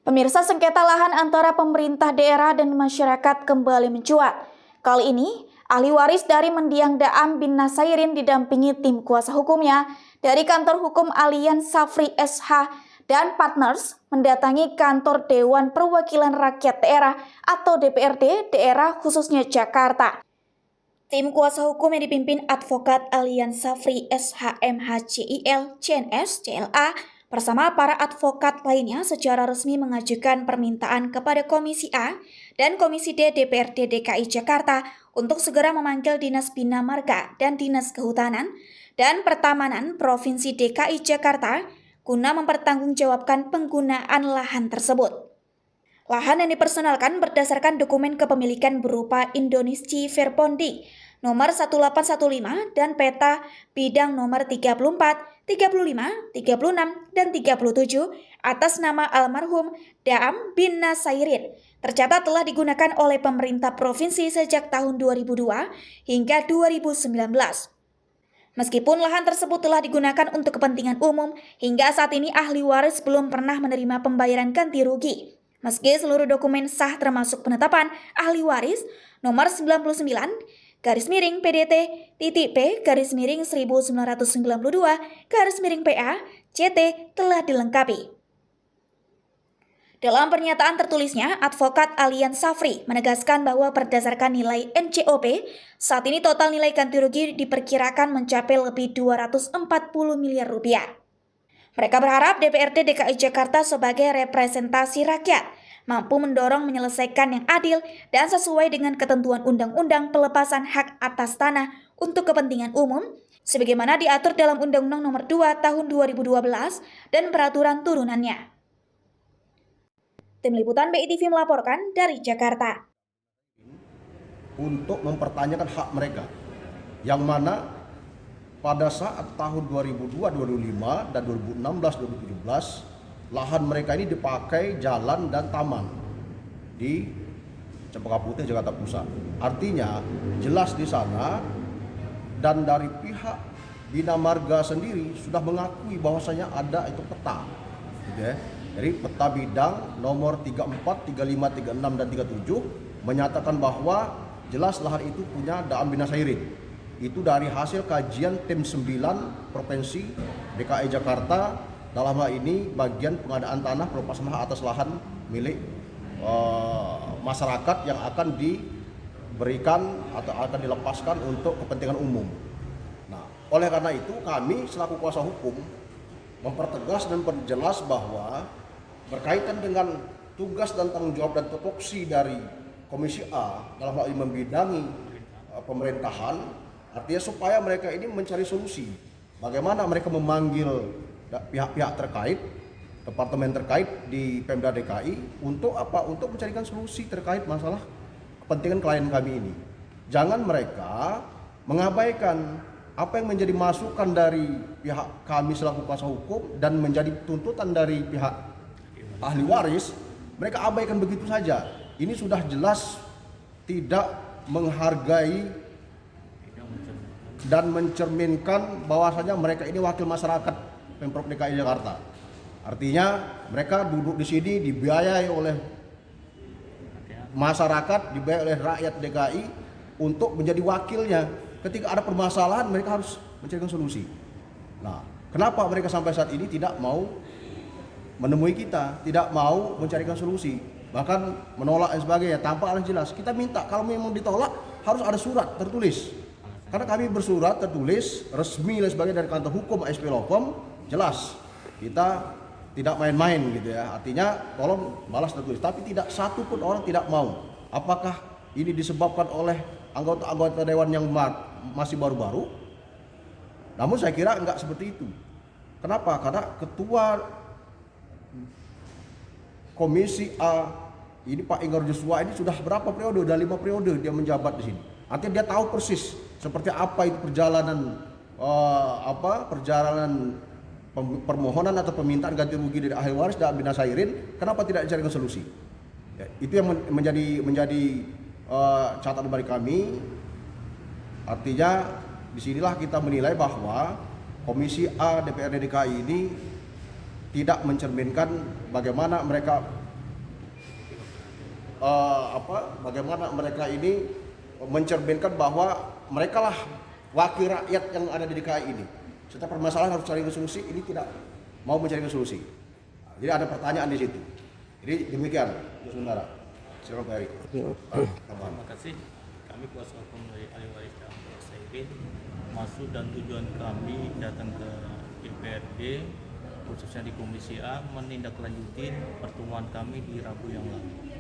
Pemirsa, sengketa lahan antara pemerintah daerah dan masyarakat kembali mencuat. Kali ini, ahli waris dari mendiang Daam bin Nasairin didampingi tim kuasa hukumnya dari kantor hukum Alian Safri SH dan Partners mendatangi kantor Dewan Perwakilan Rakyat Daerah atau DPRD daerah khususnya Jakarta. Tim kuasa hukum yang dipimpin Advokat Alian Safri SH MHCIL CNS CLA bersama para advokat lainnya secara resmi mengajukan permintaan kepada Komisi A dan Komisi D DPRD DKI Jakarta untuk segera memanggil Dinas Bina Marga dan Dinas Kehutanan dan Pertamanan Provinsi DKI Jakarta guna mempertanggungjawabkan penggunaan lahan tersebut. Lahan yang dipersonalkan berdasarkan dokumen kepemilikan berupa Indonesia Verpondi nomor 1815 dan peta bidang nomor 34, 35, 36, dan 37 atas nama almarhum Daam bin Nasairin tercatat telah digunakan oleh pemerintah provinsi sejak tahun 2002 hingga 2019. Meskipun lahan tersebut telah digunakan untuk kepentingan umum, hingga saat ini ahli waris belum pernah menerima pembayaran ganti rugi. Meski seluruh dokumen sah termasuk penetapan ahli waris nomor 99 PDT P 1992 PA CT telah dilengkapi. Dalam pernyataan tertulisnya, Advokat Alian Safri menegaskan bahwa berdasarkan nilai NCOP, saat ini total nilai ganti rugi diperkirakan mencapai lebih 240 miliar rupiah. Mereka berharap DPRD DKI Jakarta sebagai representasi rakyat mampu mendorong menyelesaikan yang adil dan sesuai dengan ketentuan Undang-Undang Pelepasan Hak Atas Tanah untuk kepentingan umum, sebagaimana diatur dalam Undang-Undang Nomor 2 Tahun 2012 dan peraturan turunannya. Tim Liputan BITV melaporkan dari Jakarta. Untuk mempertanyakan hak mereka, yang mana pada saat tahun 2002, 2005, dan 2016, 2017, lahan mereka ini dipakai jalan dan taman di Cempaka Putih, Jakarta Pusat. Artinya jelas di sana, dan dari pihak Bina Marga sendiri sudah mengakui bahwasanya ada itu peta, gitu ya. Jadi peta bidang nomor 34, 35, 36, dan 37 menyatakan bahwa jelas lahan itu punya Daam bin Nasairin. Itu dari hasil kajian tim 9 Provinsi DKI Jakarta, dalam hal ini bagian pengadaan tanah pelepasan hak atas lahan milik masyarakat yang akan diberikan atau akan dilepaskan untuk kepentingan umum. Nah, oleh karena itu kami selaku kuasa hukum mempertegas dan memperjelas bahwa berkaitan dengan tugas dan tanggung jawab dan tupoksi dari Komisi A dalam hal ini membidangi pemerintahan, artinya supaya mereka ini mencari solusi. Bagaimana mereka memanggil pihak-pihak terkait, departemen terkait di Pemda DKI untuk apa? Untuk mencarikan solusi terkait masalah kepentingan klien kami ini. Jangan mereka mengabaikan apa yang menjadi masukan dari pihak kami selaku kuasa hukum dan menjadi tuntutan dari pihak ahli waris, mereka abaikan begitu saja. Ini sudah jelas tidak menghargai dan mencerminkan bahwasanya mereka ini wakil masyarakat Pemprov DKI Jakarta. Artinya mereka duduk di sini dibiayai oleh masyarakat, dibiayai oleh rakyat DKI untuk menjadi wakilnya. Ketika ada permasalahan mereka harus mencarikan solusi. Nah, kenapa mereka sampai saat ini tidak mau menemui kita, tidak mau mencarikan solusi, bahkan menolak dan sebagainya tanpa alasan jelas? Kita minta kalau memang ditolak harus ada surat tertulis. Karena kami bersurat tertulis resmi dan sebagainya dari kantor hukum SP Lokom, jelas kita tidak main-main gitu ya. Artinya tolong balas tertulis, tapi tidak satu pun orang tidak mau. Apakah ini disebabkan oleh anggota-anggota dewan yang masih baru-baru? Namun saya kira enggak seperti itu. Kenapa? Karena ketua Komisi A ini Pak Inggar Joshua ini sudah berapa periode? Sudah 5 periode dia menjabat di sini. Artinya dia tahu persis seperti apa itu perjalanan permohonan atau permintaan ganti rugi dari ahli waris Daam bin Nasairin. Kenapa tidak dicarikan solusi? Ya, itu yang menjadi catatan bagi kami. Artinya disinilah kita menilai bahwa Komisi A DPRD DKI ini tidak mencerminkan bagaimana mereka bagaimana mereka ini mencerminkan bahwa mereka lah wakil rakyat yang ada di DKI ini. Setiap permasalahan harus cari solusi, ini tidak mau mencari solusi. Jadi ada pertanyaan di situ. Jadi demikian, saudara. Silakan Pak Heri. Terima kasih. Kami kuasa hukum dari ahli waris Daan bin Nasairin. Maksud dan tujuan kami datang ke DPRD, khususnya di Komisi A, menindaklanjuti pertemuan kami di Rabu yang lalu.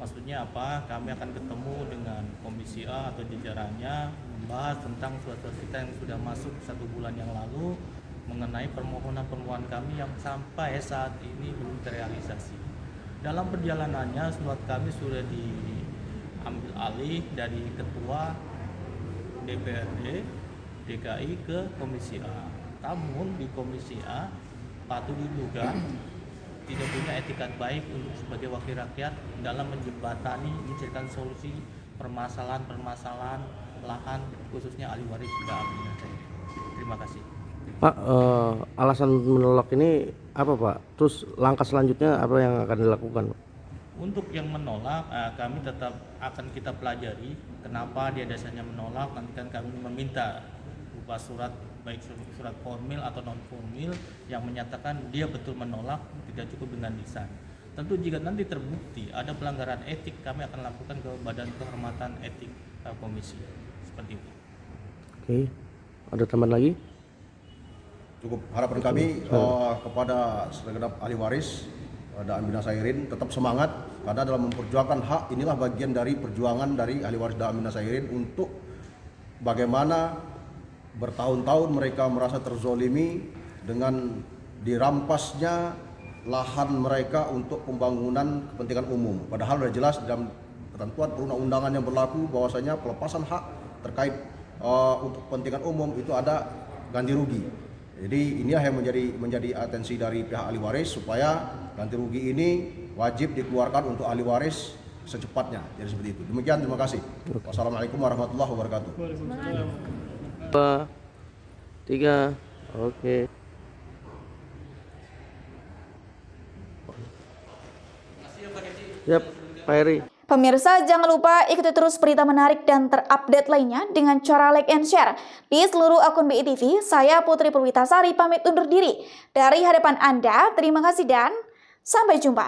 Maksudnya apa? Kami akan ketemu dengan Komisi A atau jajarannya membahas tentang surat-surat kita yang sudah masuk 1 bulan yang lalu mengenai permohonan-permohonan kami yang sampai saat ini belum terrealisasi. Dalam perjalanannya surat kami sudah diambil alih dari Ketua DPRD DKI ke Komisi A. Namun di Komisi A patut diduga tidak punya etikat baik untuk sebagai wakil rakyat dalam menjembatani mencarikan solusi permasalahan-permasalahan lahan khususnya ahli waris Daan bin Nasairin. Terima kasih. Pak, alasan menolak ini apa Pak? Terus langkah selanjutnya apa yang akan dilakukan Pak? Untuk yang menolak, kami tetap akan kita pelajari kenapa dia dasarnya menolak. Nanti kan kami meminta berupa surat, baik surat formil atau non formil yang menyatakan dia betul menolak, tidak cukup dengan lisan. Tentu jika nanti terbukti ada pelanggaran etik, kami akan lakukan ke Badan Kehormatan Etik Komisi. Seperti itu. Oke, ada tambahan lagi? Cukup. Harapan kami kepada segenap ahli waris Daan bin Nasairin tetap semangat, karena dalam memperjuangkan hak inilah bagian dari perjuangan dari ahli waris Daan bin Nasairin untuk bagaimana bertahun-tahun mereka merasa terzolimi dengan dirampasnya lahan mereka untuk pembangunan kepentingan umum. Padahal sudah jelas dalam ketentuan perundang-undangan yang berlaku bahwasanya pelepasan hak terkait untuk kepentingan umum itu ada ganti rugi. Jadi inilah yang menjadi atensi dari pihak ahli waris supaya ganti rugi ini wajib dikeluarkan untuk ahli waris secepatnya. Jadi seperti itu. Demikian, terima kasih. Wassalamualaikum warahmatullahi wabarakatuh. 2, 3, oke. Siap, Pak Heri. Pemirsa, jangan lupa ikuti terus berita menarik dan terupdate lainnya dengan cara like and share di seluruh akun BI TV. Saya Putri Purwitasari pamit undur diri. Dari hadapan Anda, terima kasih dan sampai jumpa.